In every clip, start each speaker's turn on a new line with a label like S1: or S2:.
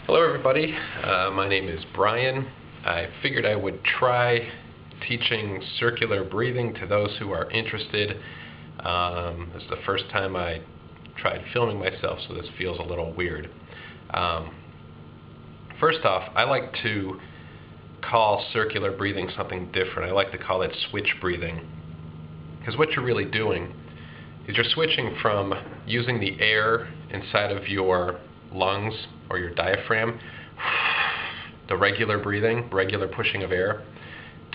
S1: Hello everybody, my name is Brian. I figured I would try teaching circular breathing to those who are interested. This is the first time I tried filming myself, so this feels a little weird. First off, I like to call circular breathing something different. I like to call it switch breathing, because what you're really doing is you're switching from using the air inside of your lungs or your diaphragm, the regular breathing, regular pushing of air,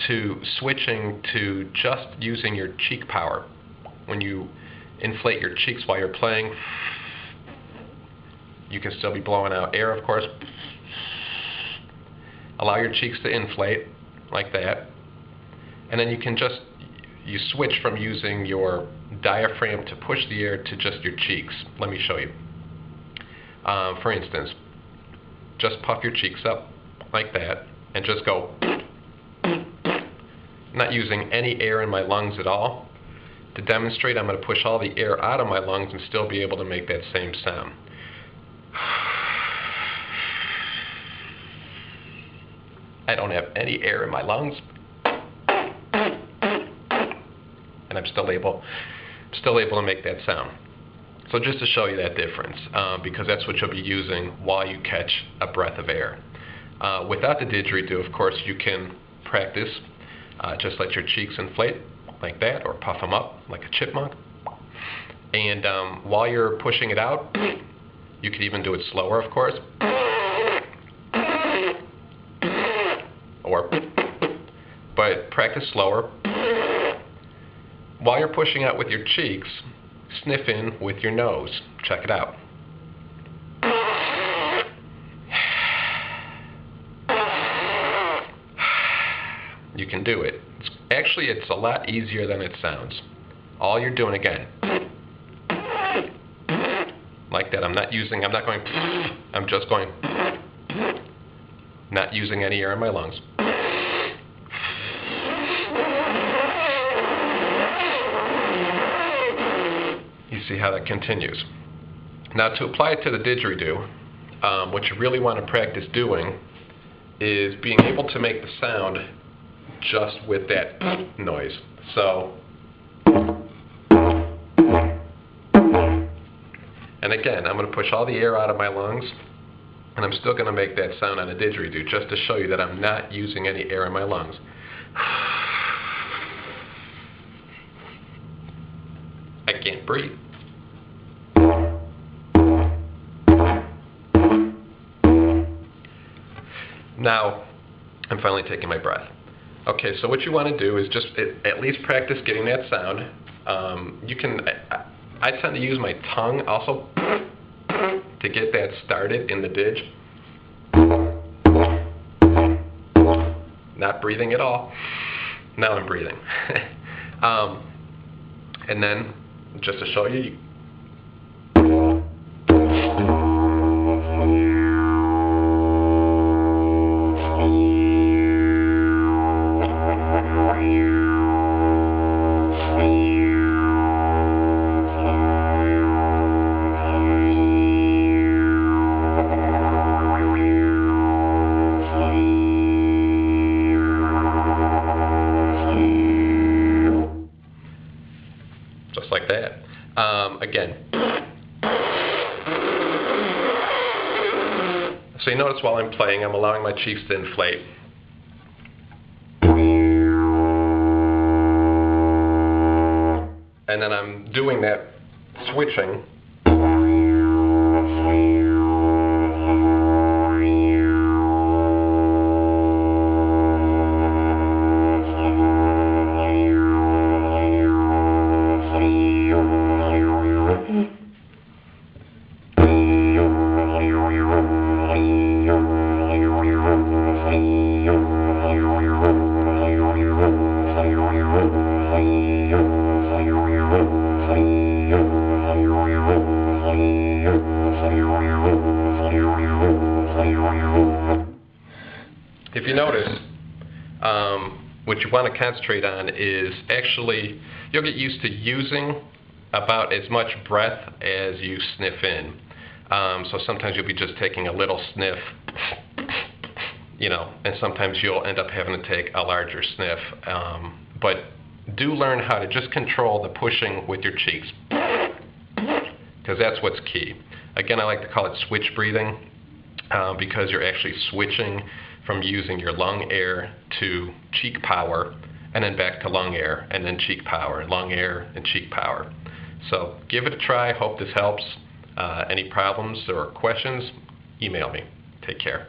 S1: to switching to just using your cheek power. When you inflate your cheeks while you're playing, you can still be blowing out air, of course. Allow your cheeks to inflate like that, and then you switch from using your diaphragm to push the air to just your cheeks. Let me show you. For instance, just puff your cheeks up like that and just go, not using any air in my lungs at all. To demonstrate, I'm going to push all the air out of my lungs and still be able to make that same sound. I don't have any air in my lungs, and I'm still able to make that sound. So just to show you that difference, because that's what you'll be using while you catch a breath of air. Without the didgeridoo, of course, you can practice. Just let your cheeks inflate like that, or puff them up like a chipmunk. And while you're pushing it out, you can even do it slower, of course. But practice slower. While you're pushing out with your cheeks, sniff in with your nose. Check it out. You can do it. Actually, it's a lot easier than it sounds. All you're doing, again, like that. I'm just going, not using any air in my lungs. You see how that continues. Now, to apply it to the didgeridoo, what you really want to practice doing is being able to make the sound just with that noise. So, and again, I'm going to push all the air out of my lungs, and I'm still going to make that sound on a didgeridoo just to show you that I'm not using any air in my lungs. I can't breathe. Now, I'm finally taking my breath. Okay, so what you want to do is just at least practice getting that sound. I tend to use my tongue also to get that started in the didge. Not breathing at all. Now I'm breathing. And then, just to show you, just like that. Again. So you notice while I'm playing, I'm allowing my cheeks to inflate. And then I'm doing that switching. If you notice, what you want to concentrate on is actually, you'll get used to using about as much breath as you sniff in. So sometimes you'll be just taking a little sniff, and sometimes you'll end up having to take a larger sniff. But do learn how to just control the pushing with your cheeks, because that's what's key. Again, I like to call it switch breathing, because you're actually switching from using your lung air to cheek power, and then back to lung air, and then cheek power, lung air, and cheek power. So give it a try. Hope this helps. Any problems or questions, email me. Take care.